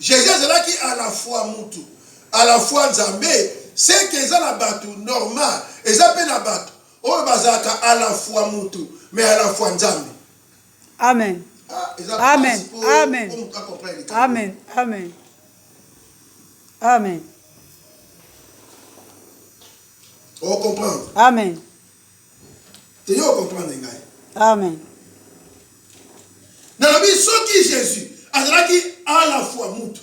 Jésus est qui à la fois Moutou, à la fois Nzambé, c'est que ça la bateau normal, et ça peut la bateau. Oh, bazaka à la fois Moutou, mais à la fois Nzambé. Amen. Amen. Amen. Amen. Amen. Amen. On comprend. Amen. Tu comprends, Ngaï. Amen. Dans la vie, ce qui Jésus, qui à la fois Moutou,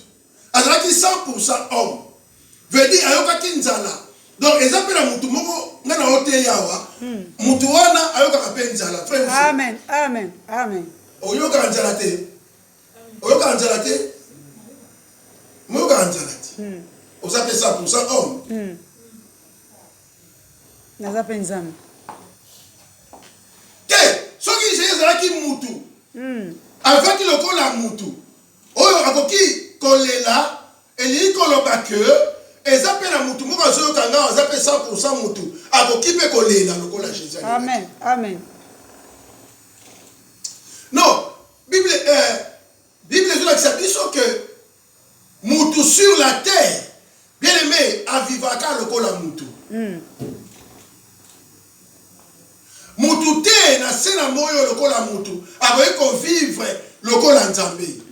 qui 100% homme, veut dire ayoka kinzala. Donc, ils appellent la Moutou Moko, ngana ote yawa, Moutou wana ayoka kape nzala. Amen. Amen. Amen. Oyoka nzala te. Oyoka nzala te. Moyoka nzala te. On s'appelle 100% homme. Nazape nzambe. Que ce qui Jésus qui Moutou. Avec le col à Moutou. Oyo akoki kolela, eli koloba que et ça peut la Moutou. Moi quand je kanga, ça peut 100% Moutou. Akoki pe kolela le col à Jésus. Amen. Amen. Non, Bible dit que Moutou sur la terre, bien aimé, à vivaka le col à Moutou. Moutou te na sena moyo le col à Moutou. Avec qu'on vivre le col à Nzambé.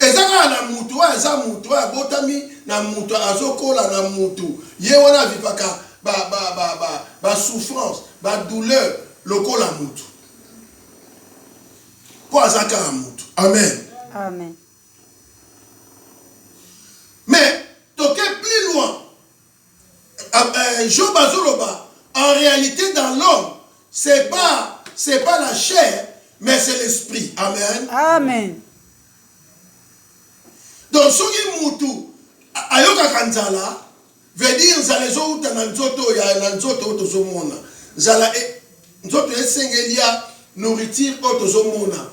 Et ça na Moutou, ça Moutou, botami na Moutou, azokola na Moutou. Ye wana vivaka ba souffrance, ba douleur le col à Moutou. Quoi ça à Moutou? Amen. Amen. Mais toquer plus loin. Job Azoloba, en réalité dans l'homme, c'est pas la chair, mais c'est l'esprit. Amen. Amen. Donc ce qui Moutou ayoka kanzala veut dire zalezo uta na nzoto ya na nzoto otozomona. Zala nzoto esengelia nourriture otozomona.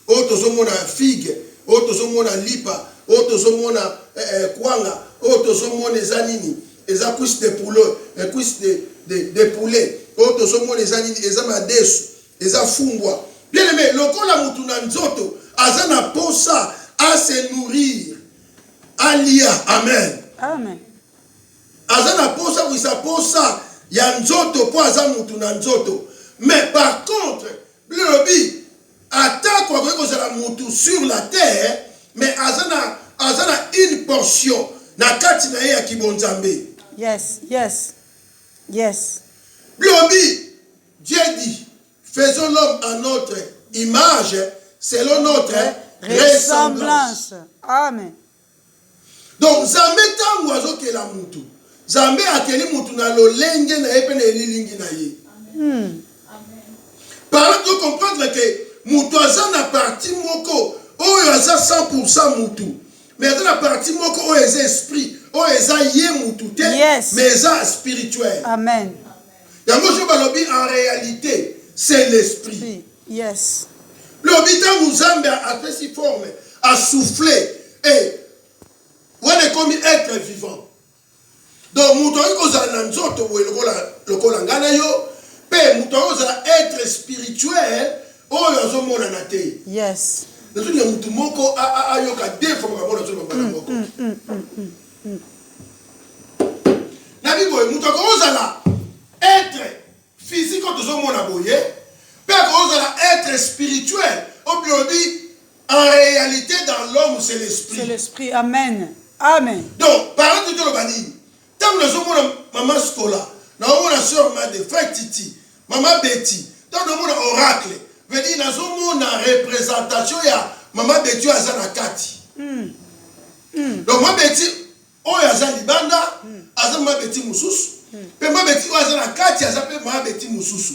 Otozomona figue, otozomona lipa, otozomona kwanga, otozomona zanini, eza cuisse de poulet, cuisse de poulet, otozomona zanini, eza madesu, eza fungwa. Bien aimé, lokola mutu na nzoto, azana posa à se nourrir, à lia, amen. Amen. Azana posa ou sa posa, ya nzoto po aza mutu na nzoto. Mais par contre, le lobby attaque la moutou sur la terre, mais azana une portion na kati na ya kibonzambe. Yes, yes, yes. Le lobby, Dieu dit, faisons l'homme à notre image, selon notre ressemblance. Amen. Donc, Zambé tango azoke la moutou. Zambé akeli moutou na lo lenge na epene elilingi na ye. Par là, tu comprendre que Moutou a na partie moko, oh il a 100% Moutou. Mais dans la partie moko, oh il a esprit, oh il a yé Moutou, yes. Mais il a spirituel. Amen. En réalité, c'est l'esprit. Yes. Le habitant nous a fait si forme, a soufflé, et on est comme être vivant. Donc Moutou a dit que le kolangana yo. Être spirituel, oh yazomona na te. Yes. Nazo ya mutu moko ayoka defo ngabona zo mbala moko. Na bibo mutu ko ozala être physique tozomona boye, pe ko ozala être spirituel. Obiodi en réalité dans l'homme c'est l'esprit. C'est l'esprit. Amen. Amen. Donc par exemple le bani, tant nazomona maman Scola, na omona sœur Made, frère Titi, maman Betty, tant nazomona oracle, veut dire nazomona représentation ya maman Betty azana kati. Donc maman Betty oyo azana libanda, azana maman Betty mususu, pe maman Betty azana kati azana maman Betty mususu.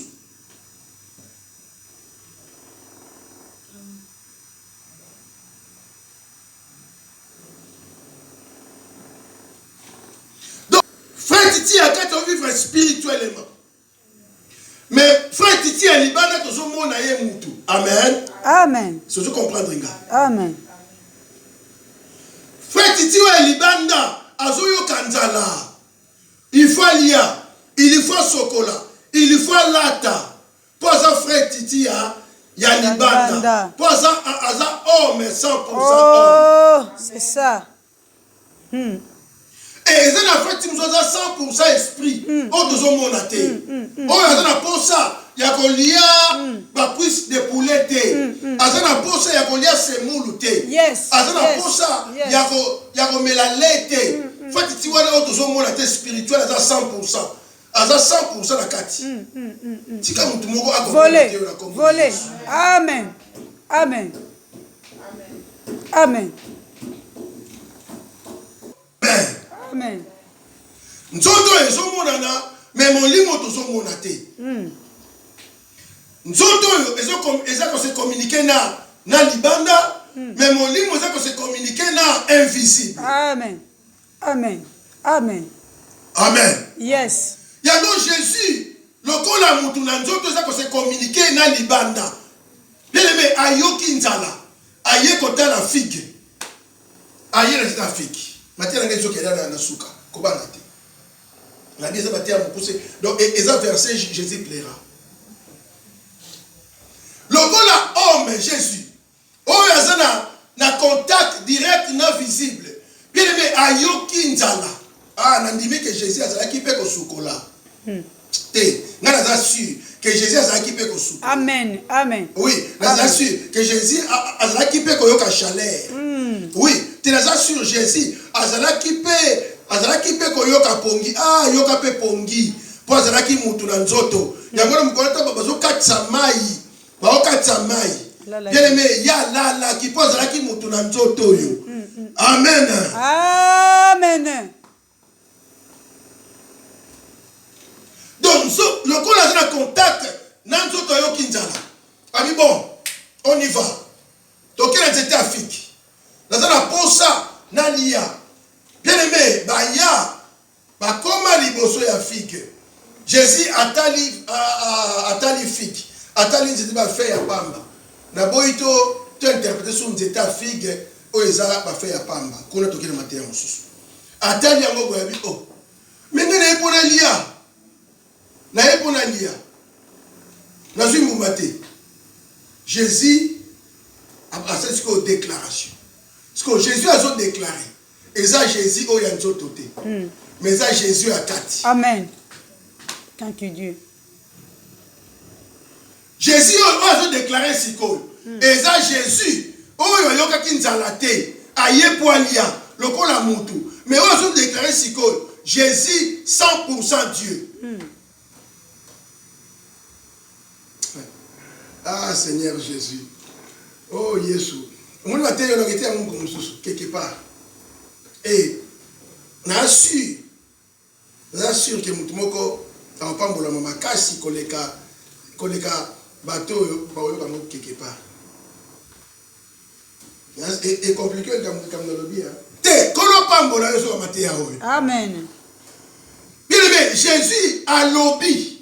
Frère Titi a qu'à vivre spirituellement. Mais frère Titi a libana to zo mona ye mutu. Amen. Amen. C'est ce comprendre nga. Amen. Frère Titi a libanda azoyo kanzala. Il faut lia, il faut sokola, il faut lata. Pour ça frère Titi a ya libanda. Po aza homme 100% Oh, c'est ça. Et ils ont fait 100% esprit. Oh, nous avons monté. Oh, ils ont fait ça. Il y a colia, ba cuisse de poulet. Ils ont fait ça. Il y a colia semoule. Yes. Ils ont fait ça. Il y a comelale. Fait tu vois là, nous avons monté spirituel à 100%. À 100% la kati. Si comme tout le monde a volé. Amen. Amen. Amen. Amen. Nzoto ezomonana mais molimo tozomona te. Nzoto eza ko se communiquer na libanda mais molimo eza ko se communiquer na invisible. Amen. Amen. Amen. Amen. Yes. Yango Jésus lokola mutu na nzoto eza ko se communiquer na libanda. Bien aimé ayoki nzala aye kotala figue. Aye na figue. Matia na ngezo kela na suka kobanga te. La Bible va dire donc Ésaïe verset Jésus plaira. Lokola homme Jésus. Oh yazana na contact direct non visible. Bien aimé ayoki nzala. Ah nandimi que Jésus azalaki pe ko sukola. Te ngana za sûr que Jésus azalaki pe ko sukola. Amen. Amen. Oui, na sûr que Jésus azalaki pe ko yoka chaleur. Oui, tu as sûr Jésus azalaki pe ko yoka pongi yoka pe pongi po azalaki mutu na nzoto yango mkoleta bazo katsa mai bien aimé ya la ki po azalaki mutu na nzoto yo. Amen. Amen. Donc le ko la na contact na nzoto yo kinzala ami bon on y va donc il était Afrique nazana posa na lia. Bien aimé, ba koma liboso ya figue. Jésus atali figue. Atali nzete ba fe ya pamba. Na boito to interpréter sur nzete ya figue o eza ba fe ya pamba. Kuna tokile matin mosusu. Atali yango boya bi oh. Menga na epona lia. Na epona lia. Na zimbu mate. Jésus a fait ce qu'on déclaration. Ce que Jésus a déclaré. Et ça, Jésus, oh, il y a un autre côté. Mais ça, Jésus a kati. Amen. Thank you, Dieu. Jésus, oh, a déclaré si quoi. Et ça, Jésus, oh, il y a un kinzalate. Aye poalia, le col a moutou. Mais oh, a déclaré si quoi. Jésus, 100% Dieu. Ah, Seigneur Jésus. Oh, Jésus. On va te dire, on va te quelque part. Et nassure que mutumoko apambola mama kasi koleka bateau baoyoka ngo quelque part. Et compliqué comme dans le bien. Te kolo pambola yo so maté ya oyo. Amen. Bien aimé, Jésus alobi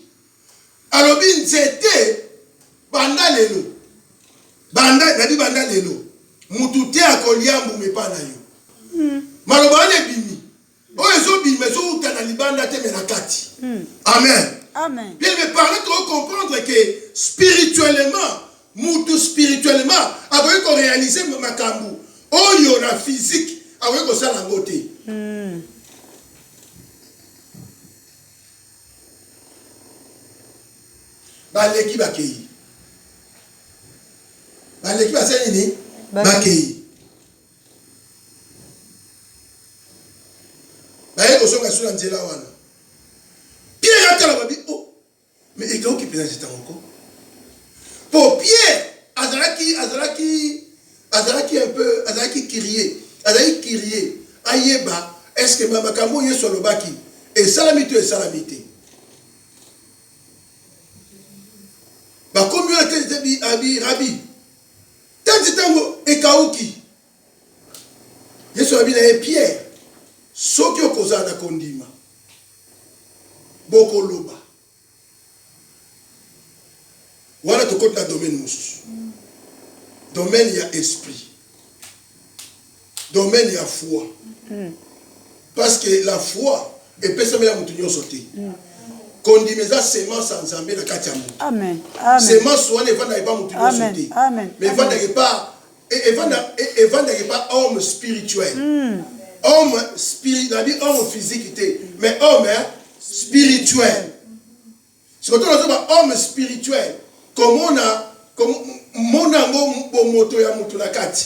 nzete banda lelo. Banda lelo. Mutu te akoliambu mepa na yo. Maloba ne bimi. Oyezo bimi so utana libanda te menakati. Amen. Amen. Bien me parler trop comprendre que spirituellement, mutu spirituellement, avant qu'on réalise makambu, oyo na physique, avant qu'on sala ngote. Baleki bakei. Baleki baseni ni bakei. Pierre a dit, oh, mais il y a qui peut être encore. Pour Pierre, Azalaki un peu, Azalaki crier, Ayeba, est-ce que Mamakamo est sur le baki? Et salamité et salamité. Bah, combien de Rabbi? Tant de temps, et Kaouki. Yesu Rabbi et Pierre. Soki okoza na kondima boko loba wana tokoti na domaine mosusu domaine ya esprit domaine ya foi parce que la foi epesami ya mutu nyonso te kondimeza semence en Zambie na kati ya mutu. Amen. Amen. Semence wana evanda pas mutu Amen. nyonso te. Amen. Mais evanda pas homme spirituel. Homme spirituel, homme physique te, mais homme spirituel. C'est quand on a homme spirituel, comme on a moto ya mutu na kati.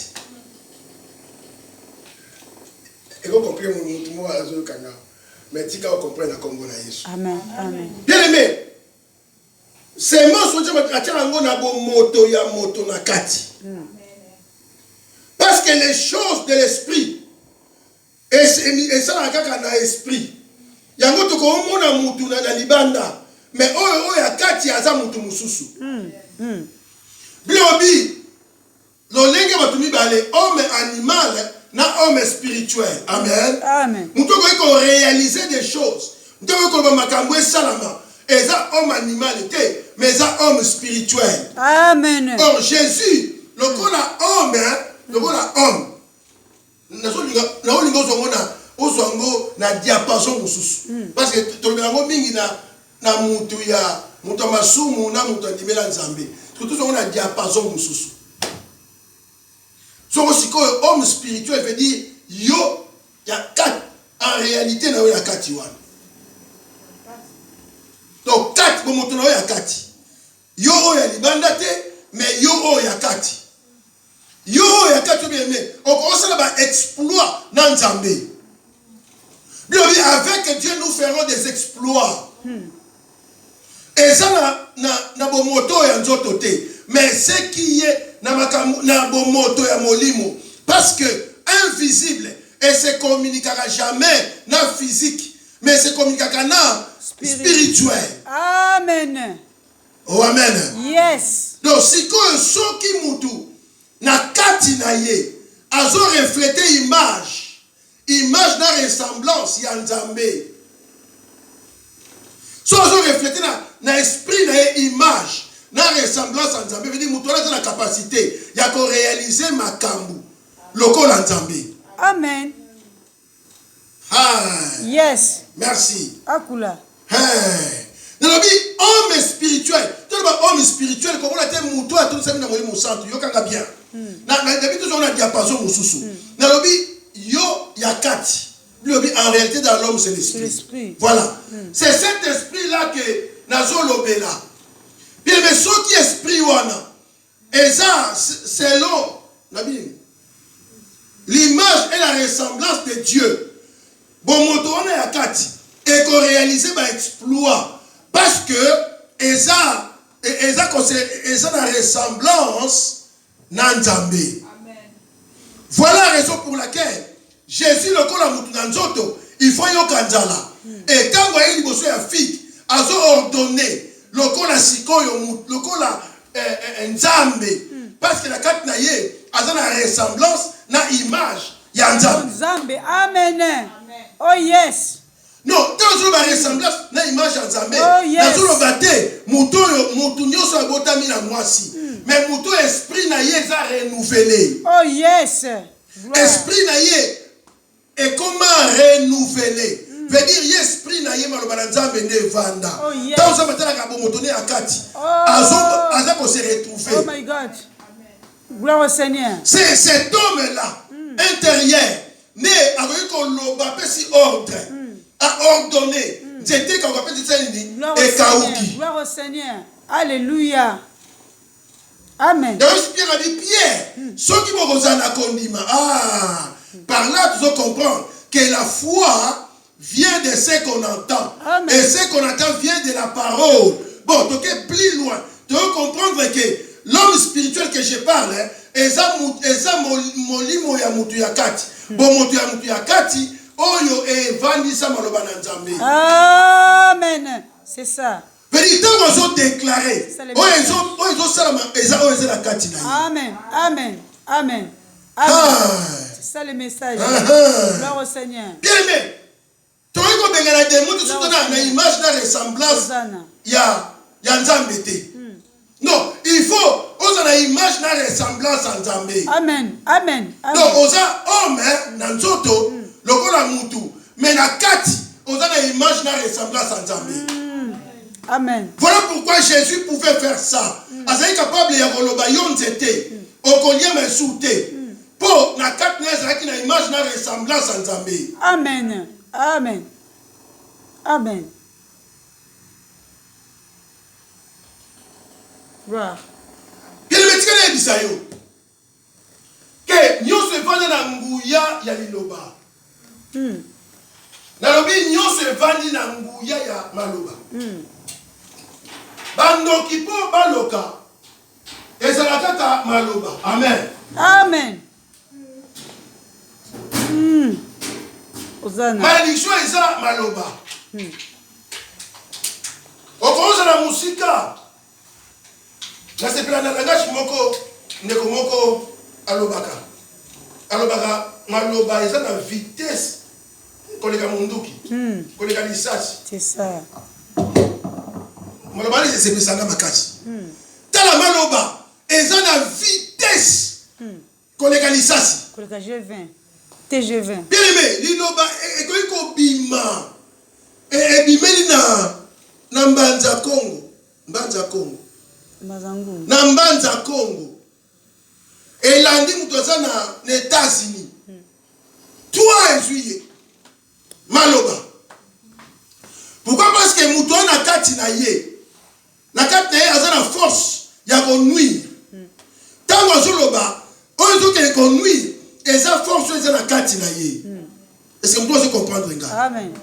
Et vous comprenez mon mot à la zone kanga. Mais si vous comprenez la Congo na Yesu. Amen. Amen. Bien aimé. C'est moi ce que je veux na bo moto ya moto na kati. Parce que les choses de l'esprit et ça na kaka na esprit. Yango to ko mona mutu na libanda. Mais oyo ya kati aza mutu mususu. Biobi lolenge batumi bale homme animal na homme spirituel. Amen. Amen. Nous devons réaliser des choses. Nous devons makambo salama. Et ça homme animal était, mais ça homme spirituel. Amen. Or Jésus, le kola homme, le kola homme. Na olingo zongona ozongo na diapason mususu. Parce que tolobelango mingi na mutu ya mutu masumu na mutu ndimela nzambe. Tout zongona diapason mususu. Homme spirituel veut dire yo ya quatre en réalité na yo ya kati wana. Donc quatre bon moto na yo ya kati. Yo ya libanda te mais yo ya kati. Yo ya kati bien mais on commence là ba exploit na Nzambe. Bien avec Dieu nous ferons des exploits. Et ça na bon moto ya nzoto te. Mais ce qui est na bomoto ya molimo parce que invisible et se communiquera jamais na physique mais se communiquera na spirituel. Amen. Oh amen. Yes. Donc si ko soki mutu na kati na ye azo refléter image na ressemblance ya Nzambe. So azo refléter na esprit na ye image na ressemblance à Nzambe, veut dire mutu a la capacité ya ko réaliser makambu lokola Nzambe. Amen. Yes. Merci. Akula. Nalobi homme spirituel. Tout le homme spirituel comme on a été mutu a tout ça na molimo santo yo kanga bien. Na depuis toujours on a diapason mususu. Nalobi yo ya kati. Lui en réalité dans l'homme c'est l'esprit. Voilà. C'est cet esprit là que nazo lobela. Bien, mais ce qui est esprit wana, et ça, selon la Bible, l'image et la ressemblance de Dieu. Bon, on est à 4 et qu'on réalise un exploit. Parce que, et ça, la ressemblance n'Nzambe. Voilà la raison pour laquelle Jésus, le kola mutunanzoto, il faut yo kanzala. Et quand vous voyez l'immotion à fille, a ordonné. Lokola sikoyo lokola Nzambe parce que la carte na ye a la ressemblance na image ya Nzambe. Amen. Oh yes. Non, dans la ressemblance na image ya Nzambe. Oh yes. Dans le bate mutu nyoso abotami na mwasi. Mais mutu esprit na ye za renouvelé. Oh yes. Esprit na ye est comment renouvelé. Veut dire esprit na ye maloba na Nzambe nde vanda. Tant ça matala ka bomotone akati. Azo ko se retrouver. Oh my God. Gloire au Seigneur. C'est cet homme là intérieur né avec ko loba pesi ordre a ordonné. J'étais quand on appelle ça ni et kaouki. Gloire au Seigneur. Alléluia. Amen. Donc Pierre a dit Pierre, ceux qui vont na kondima. Par là tu dois comprendre que la foi vient de ce qu'on entend. Amen. Et ce qu'on entend vient de la parole. Bon, donc plus loin, tu dois comprendre que l'homme spirituel que je parle, eza molimo ya mutu ya kati. Bon, mutu ya kati, oyo evandisa maloba na Nzambe. Amen. C'est ça. Véritablement, ils ont déclaré. Ils ont salama, ils la kati na. Amen. Amen. Amen. C'est ça le message. Gloire au Seigneur. Bien aimé. Tu vois qu'on a des mots qui sont une image de ressemblance. Il y a Nzambe te. Non, il faut on a une image de ressemblance à Nzambe. Amen. Amen. Donc on a homme dans nzoto lokola mutu, mais na kati on a une image de ressemblance à Nzambe. Amen. Voilà pourquoi Jésus pouvait faire ça. Azali capable ya koloba yonzete. Okolia mesute. Pour na quatre nez qui na image na ressemblance en Nzambe. Amen. Amen. Amen. Gloire. Bien le métier na bisayo. Que nyonso evandi na nguya ya liloba. Nalobi nyonso evandi na nguya ya maloba. Bandoki po baloka. Ezala kaka maloba. Amen. Amen. Ozana. Malédiction eza maloba. Okoza na musika. Na sepela na langage moko ndeko moko alobaka. Alobaka maloba eza na vitesse koleka munduki. Koleka lisasi. C'est ça. Maloba ni sepesanga makasi. Tala maloba eza na vitesse koleka lisasi. Koleka G20. TG20. Bien aimé, liloba ekoki kobima. Ebimeli na Mbanza Congo. Mbanza Congo. Mazangu. Na Mbanza Congo. Elandi mutu aza na États-Unis. 3 juillet. Maloba. Pourquoi? Parce que mutu na kati na ye. Na kati na ye aza na force ya konuire. Tango azoloba, oyo ezokende konuire, eza force oyo eza na kati na ye. Est-ce que mutu ozo comprendre nga? Amen.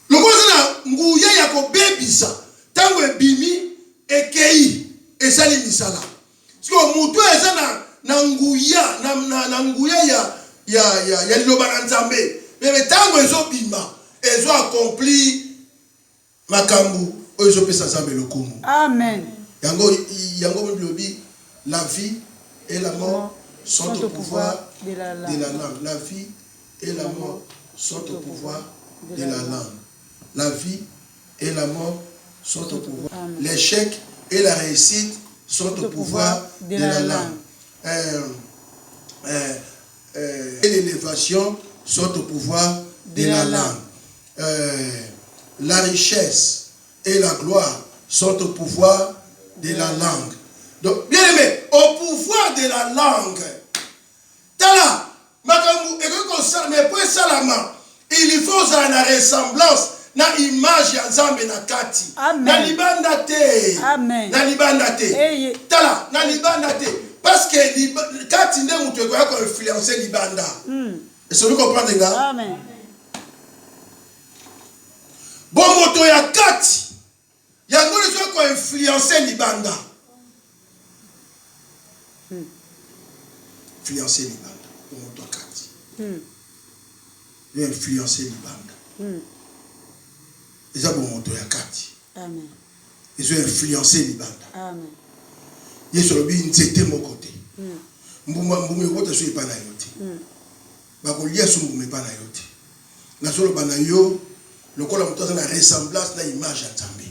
Loko eza na nguya ya kobebisa. Tango ebimi ekei esali misala. Siko mutu eza na nguya na nguya ya liloba na Nzambe. Mais tango ezobima ezo accompli makambu oyo ezopesa Nzambe lokumu. Amen. Yango bilobi la vie et la mort sont au pouvoir de la langue. La vie et la mort sont au pouvoir de la langue. La vie et la mort sont au pouvoir. L'échec et la réussite sont au pouvoir de la langue. Et l'élévation sont au pouvoir de la langue. La richesse et la gloire sont au pouvoir de la langue. Donc, bien aimé, au pouvoir de la langue. Tala, makambu, mais pour salama, il faut une ressemblance. Na image ya Nzambe na kati. Na libanda te. Amen. Na libanda te. Tala, na libanda te. Parce que kati nde mutu ekoya ko influencer libanda. Est-ce que vous comprenez nga? Amen. Bon moto ya kati. Yango lezo ko influencer libanda. Influencer libanda. Bon moto ya kati. Il influencer libanda. Ils ont monté à kati. Amen. Ils ont influencé libanda. Amen. Ils ont bien été mon côté. Mbuma wote so ipana yote. Bakolia so mbuma ipana yote. Na solo banayo lokola mutu na ressemblance na image ya Nzambe.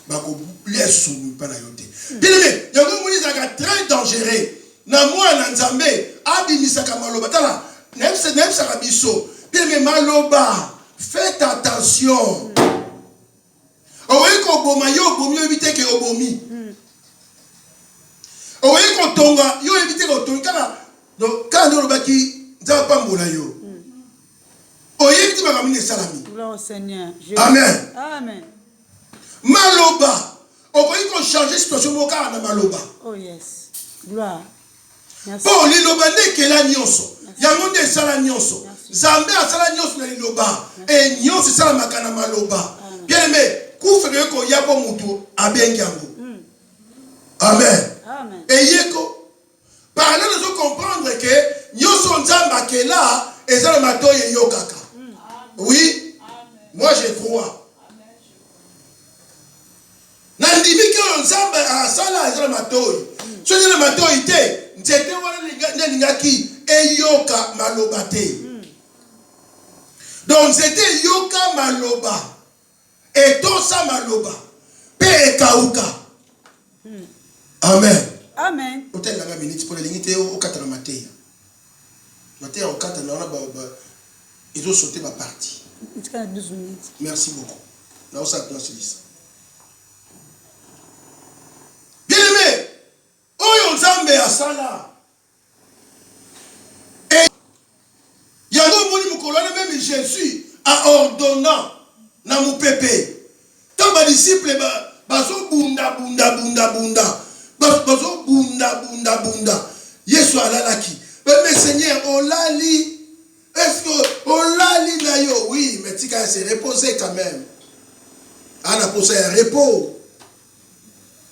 Bakolia so mbuma ipana yote. Bien aimé, yango moni zaka très dangereux. Na mwana Nzambe abimisaka maloba tala. Nemsa biso. Bien aimé maloba. Faites attention. Owe ko boma yo bomi evite ke obomi. Owe ko tonga yo evite ko tonga donc quand on baki za pambola yo. Oye evite makamine salami. Gloire au Seigneur. Amen. Amen. Maloba. Owe ko changer situation moka na maloba. Oh yes. Gloire. Merci. Pour liloba nekela nyonso. Yango nde sala nyonso. Nzambe asala nyonso na liloba. Et nyonso sala makana maloba. Bien aimé. Kufreko yako mutu abengi yango. Amen. Amen. Et yeko. Par là nous devons comprendre que nyoso nzamba kela ezala matoye yo kaka. Oui. Moi je crois. Nandimi ke nzamba asala ezala matoye. So ezala matoye te, nzete wana lingaki eyoka maloba te. Donc c'était yoka maloba. Et tout ça maloba. Pe ekauka. Amen. Amen. Hôtel la minute pour les lignes au 4 de matin. Matin au 4 ils ont sauté ma partie. 12 minutes. Merci beaucoup. na osala tonasilisa bien aimé oyo nzambe asala yango omoni mokolo wana même Jésus aordonnant na mopepe tant badisciple bazobunda Yesu alalaki mais Seigneur olali est-ce que olali na yo oui mais tika se reposer quand même ana posa ya repos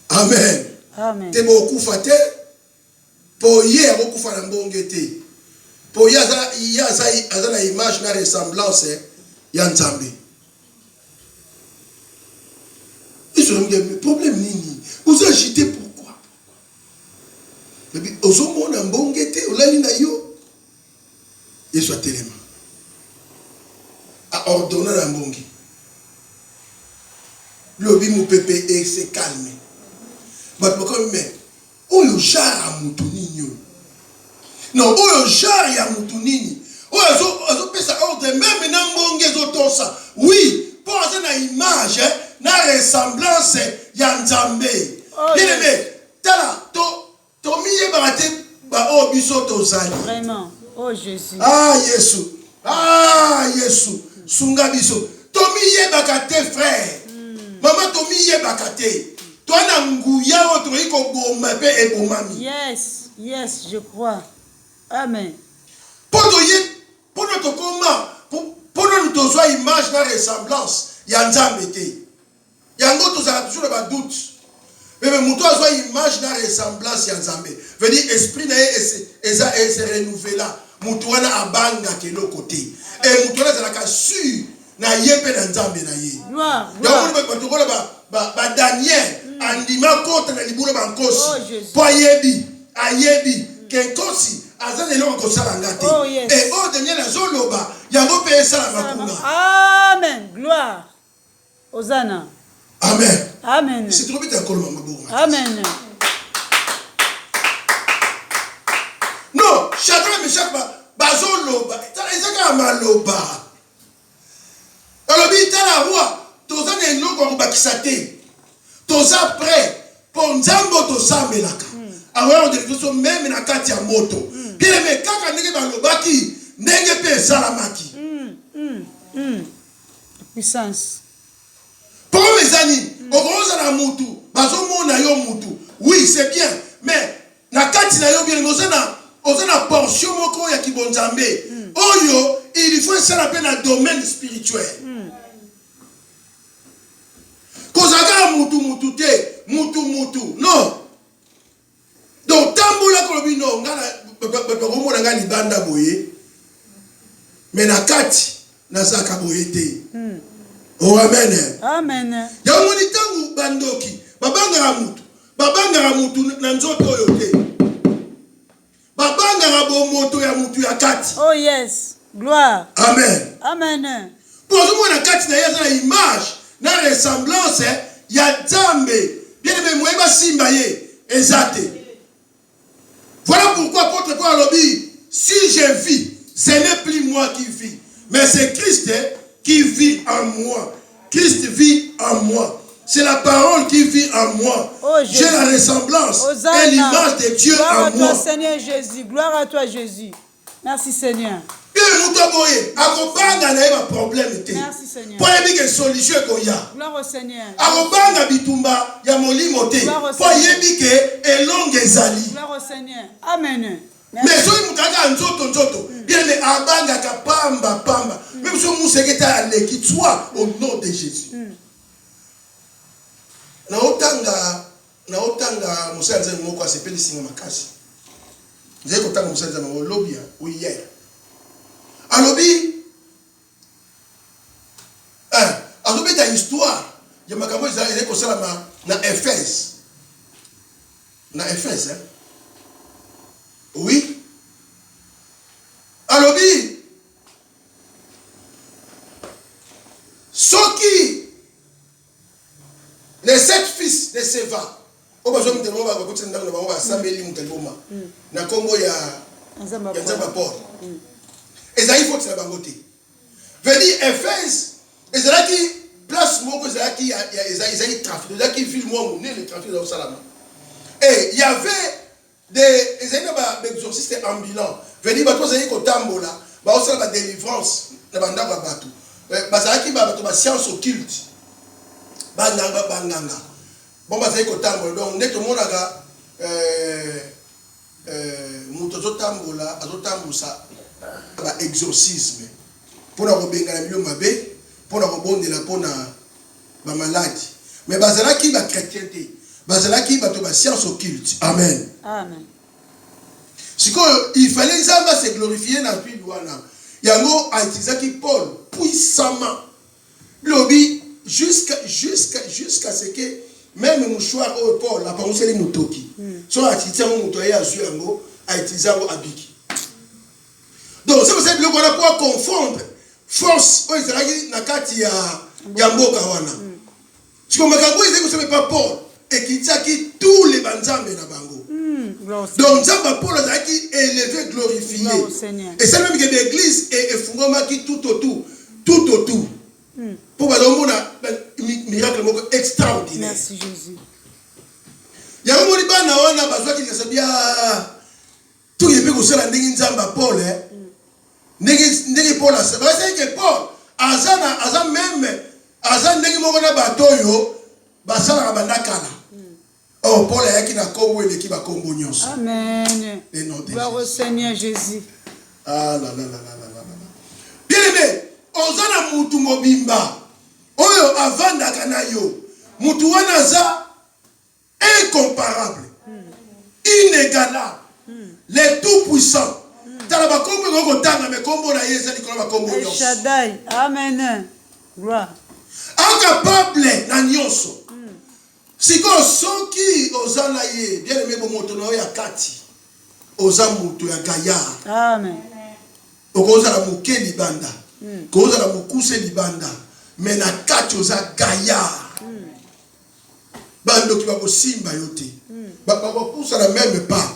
amen Amen. te bokufa te po ye akokufa na mbonge te po ye aza na image na ressemblance ya Nzambe. Ils ont dit mais problème nini vous agitez pourquoi et puis ozomona mbonge te olali na yo Yesu atelema a ordonné na mbonge lobi mopepe et se calme bato bakomi me oyo jara mutu nini non oyo jara ya mutu nini oyo azopesa ordre même na mbonge ezotosa oui mpo aza na image na ressemblance ya Nzambe bien aimé tala tomiyebaka te baoyo biso tozali Vraiment. Oh Jésus. Yesu sunga biso tomiyebaka te frère mama tomiyebaka te toana nguya oyo tokoki koboma mpe ebomami Yes, je crois. Amen. Mpona tokoma mpona tozwa image na ressemblance ya Nzambe te yango tozala toujours na badoute mais moto azwa image na ressemblance ya Nzambe veut dire esprit na ye ese renouvela moto wana abangaka eloko te et moto wana azalaka sûr na ye mpe na Nzambe na ye yango bato kola Daniel andima kota na libula bankosi mpo ayebi ke nkosi aza na eloko kosala nga te et oyo Daniel azoloba yango mpe esalaka kuna. Amen. Gloire. Hosanna. Amen. Amen. C'est trop vite encore maman. Amen. Non, Shadrach Meshach bazoloba ezaka maloba alobi tala roi toza na eloko kobakisa te toza prêt mpo Nzambe tosambelaka awa odeliviso meme na kati ya moto bien aimé kaka ndenge balobaki ndenge mpe esalamaki Puissance. Pourquoi mes amis okozala mutu bazomona yo mutu oui c'est bien mais na kati na yo bien ozana portion moko ya kibonzambe oyo il faut ça la peine dans domaine spirituel kozaka mutu te mutu non donc tambola kolobi no ngana bakomona ngani libanda boye mais na kati nazaka boye te. Oh amen. Amen. Yango ni tangu bandoki babangaka mutu na nzoto oyo te babangaka bomoto ya mutu ya kati. Oh yes. Gloire. Amen. Amen. Pour ozomona kati na ye aza na image na ressemblance ya Nzambe bien aimé moyeba simba ye eza te. Voilà pourquoi apôtre Paul alobi si je vis ce n'est plus moi qui vis mais c'est Christ qui vit en moi. Christ vit en moi. C'est la parole qui vit en moi. Oh, j'ai la ressemblance et l'image de Dieu en moi. Gloire à toi, Seigneur Jésus. Gloire à toi, Jésus. Merci, Seigneur. Merci, Seigneur. Gloire au Seigneur. Gloire au Seigneur. Amen. Mais soki mukaka nzoto bien mais abangaka pamba même si museketa aleki toi au nom de Jésus na otanga musanze moko asepeli singa makasi nzeko kotanga musanze moko lobia uyer alobi alobi ta histoire ya makambo ezali kosala na Éphèse hein. Oui. Alobi. Soki. Les 7 fils de Séva. On va jouer dans le côté de la Sameli Moutelboma. Na Congo ya Nzamba Port. Et ça il faut que ça bangote. Veut dire Éphèse. Et c'est là qui place place moko ezalaki ezalaki trafic ezalaki ville moko monene trafic ezosalama. Et il y avait des exorcistes ambulants. Je veux dire, bato bazali kotambola baosala ba délivrance na bandako ya bato. Bazalaki bato ba science occulte. Banganga. Bon bazali kotambola donc nde tomonaka moto azotambusa ba exorcisme pour la kobenga na milio mabe pour la kobondela pona ba maladie. Mais bazalaki ba chrétienté. Bazalaki bato ba science occulte. Amen. Amen. Il fallait se glorifier dans le pays douana. Yango a utilisé Paul puissamment. Lobby jusqu'à ce que même mouchoir au Paul la parole c'est les mutoki. So a utilisé mon moutoyer à Yango a utilisé au abiki. Donc c'est pour ça que le voilà pour confondre force au Israël nakati ya mboka wana. Si comme Makambo il dit que ce n'est pas Paul et qui tient tous les banzambe na bango. Donc, Zamba Paul a qui élevé, glorifié. Et c'est même que l'église est fondamentalement tout autour. Pour voir un miracle extraordinaire. Merci Jésus. Il y a un moment où on a besoin de se dire tout le monde est en Zamba Paul. N'est-ce Paul a c'est que Paul, Azan même, Azan n'est pas batoyo, basala bandakala. Oh, Paul est qui n'a combo et qui va combo nyos. Amen. Gloire au Seigneur Jésus. Ah là là là là là là. Bien aimé, ozana mutu mobimba. Oyo avanda kanayo. Mutu wana za incomparable. Inégalable. Les tout puissants. Tala ba kombo ngoko tanga me kombo na yeza likola ba kombo nyos. Shaddai. Amen. Gloire. Incapable na nyonso. Siko soki ozana ye bien aimé bomoto na ya kati oza mutu ya gaya. Amen. Okoza la muke libanda. Koza la mukuse libanda. Mais na kati oza gaya. Bando ki bako simba yote. Bako poussa la même pas.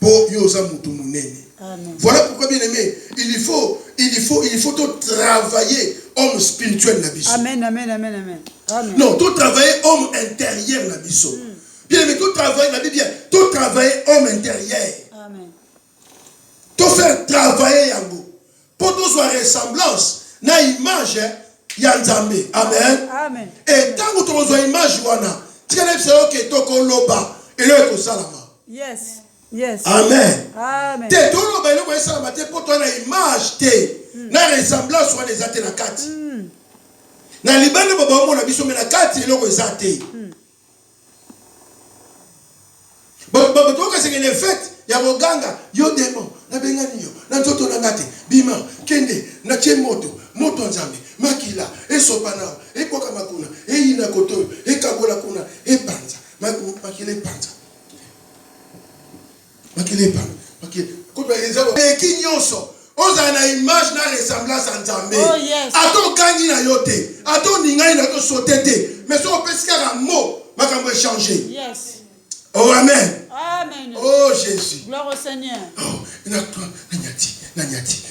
Pour yo oza mutu munene. Amen. Voilà pourquoi bien aimé, il faut tout travailler homme spirituel na biso. Amen, amen, amen, amen. Amen. Non, tout travailler homme intérieur na biso. Bien aimé, tout travailler la Bible, tout travailler homme intérieur. Amen. Tout faire travailler yango. Pour tout soit ressemblance na image ya Nzambe. Amen. Amen. Et tant que tu as image wana, tu connais que toko loba et le ko salama. Yes. Yes. Amen. Amen. Te tolo ba le ko salama te pour toi na image te. Na ressemblance soit des athées na kati. Na libanda baba mo na biso me na kati le ko ezate. Baba to ka sengene fête ya boganga yo demo na bengani yo na nzoto na ngate bima kende na chemoto moto nzambe makila esopana ekoka makuna eyina koto ekabola kuna epanza makile panza makile panza makile koto ezalo ekinyoso oza na image na ressemblance à Nzambe. Oh yes. Ato kangi na yote ato ningai na to sotete mais so pesika ka mot makambo changer. Yes. Oh amen. Amen. Oh Jésus. Gloire au Seigneur. Oh, nanyati.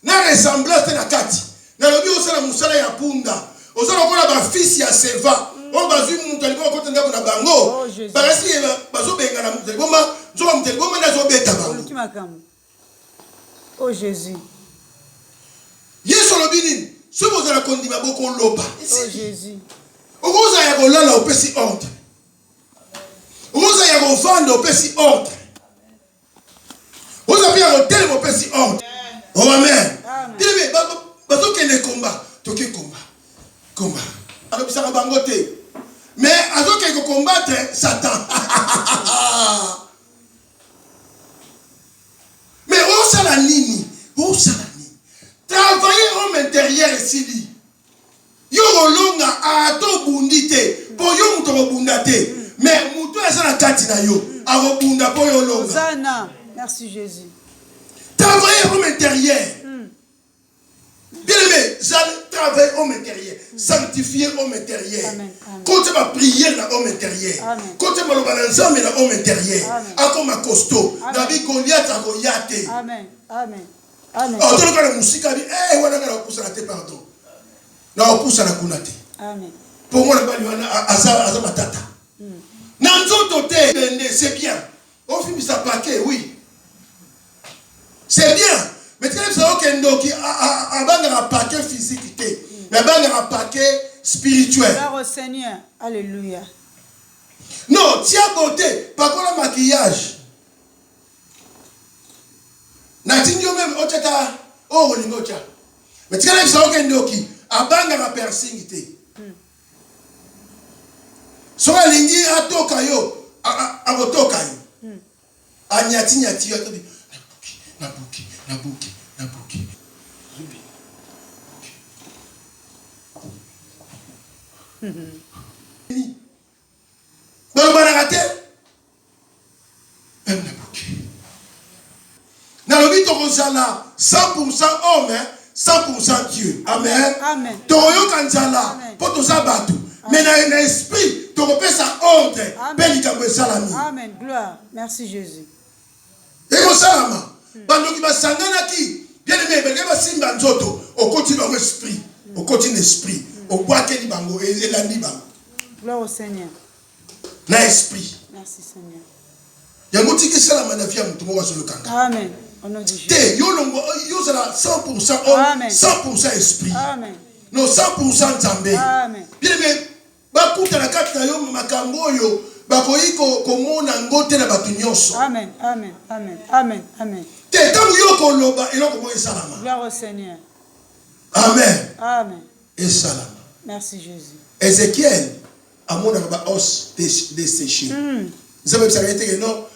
Na ressemblance na kati. Na lobi osala musala ya punda. Osala kola ba fils ya Seva. On bazui mutu alipo ko tenda na bango. Barasi bazo benga na mutu. Boma, nzoba mutu boma na zo beta bango. Oh Jésus. Yesu lobi nini? So bozala kondima boko loba. Oh Jésus. Okoza ya kolala opesi ordre. Okoza ya kovanda opesi ordre. Okoza pia hotel opesi ordre. Oh amen. Amen. Bazo kende komba, toke komba. Alobisa bango te. Mais azo ke combattre Satan. Mais où ça la nini? Travailler homme intérieur ici. Yo longa a to bundite. Po yo muto bundate. Mais muto asa na kati na yo. A bunda po yo longa. Zana. Merci Jésus. Travailler homme intérieur. Bien aimé, travailler homme intérieur. Sanctifier homme intérieur. Quand tu vas prier dans l'homme intérieur. Quand tu vas le balancer dans l'homme intérieur. Comme un costaud. Dans le Goliath à Goliath. Amen. Amen. Amen. En tout cas, la musique a dit, eh, voilà, on a poussé la tête, pardon. na opusa na kuna te. Amen. Pour moi, aza matata. Nanzoto te, c'est bien. On finit sa paquet, oui. C'est bien. Mais tu sais, ok, un paquet physique, mais un paquet spirituel. Gloire au Seigneur. Alléluia. Non, tu as beauté. Par contre, le maquillage. Natinyo même, oh, mais tu sais, ok, un piercing, so alingi atoka yo agotoka yo anyati nyati yo nabuki balobana te même nabuki nalobi tokozala 100% homme 100% Dieu. Amen. Amen. Toyo kanzala po toza batu. Mais dans l'esprit, tu repères sa honte. Amen. Gloire. Merci Jésus. Et comme ça, pendant qu'il va s'engagner qui, bien aimé, il va simba nzoto, au continue dans l'esprit, au continue l'esprit, au bois qui est bango et la nibango. Gloire au Seigneur. Dans l'esprit. Merci Seigneur. Il y a un petit qui est là, madame, tout le monde sur le kanga. Amen. Au nom de Jésus. Yo sera 100% homme, 100% esprit. Amen. Non, 100% Zambé. Amen. Bien aimé. Bakuta na kati na yo makambo yo bakoyi komona ngote na batu nyonso. Amen. Amen. Amen. Amen. Amen. Te tangu yo koloba eloko mo esalama. Gloire au Seigneur. Amen. Amen. Esalama. Merci Jésus. Ézéchiel amona ba os desséché. Nzambe s'arrêter que non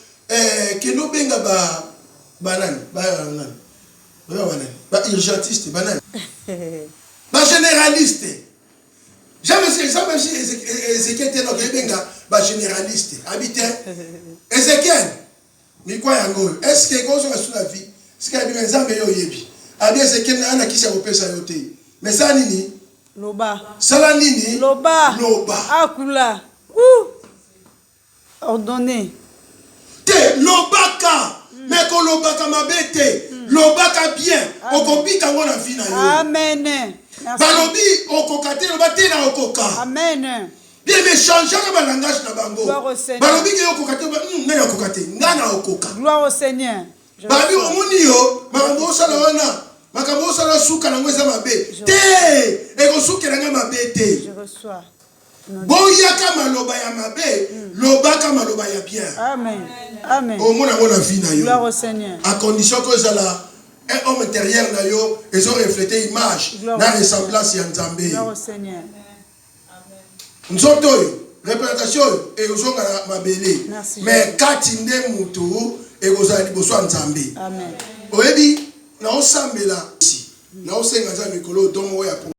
que no benga banane ba urgentiste banane. Ba généraliste. Jamais si Ézéchiel était dans généraliste. Habité. Ézéchiel, mais quoi yango? Est-ce que quand on a sur la vie, est-ce qu'il y a bien un yo yebi? Abi Ézéchiel n'a qui s'est repéré sa yoté. Mais ça nini? Loba. Ça nini? Loba. Loba. Akula. Ordonné. Te lobaka. Mais ko lobaka mabete. Lobaka bien. Okobi kango na vie na yo. Amen. Balobi okokate lo batena okoka. Amen. Bien mais changer le langage na bango. Gloire au Seigneur. Balobi ke okokate ngana okokate ngana okoka. Gloire au Seigneur. Babi omoni yo makambo sala wana makambo sala suka na ngweza mabe. Te eko suka na mabe te. Je reçois. Boyaka maloba ya mabe, lobaka maloba ya bien. Amen. Amen. Au mona mona vie na yo. Gloire au Seigneur. À condition que ça là un homme intérieur na yo, ils ont reflété image na ressemblance ya Nzambe. Gloire au Seigneur. Nzoto yo, représentation et ozonga na mabele. Mais kati nde mutu et ozali liboso ya Nzambe. Amen. Oyebi na osambela si. Na osenga za mikolo domo ya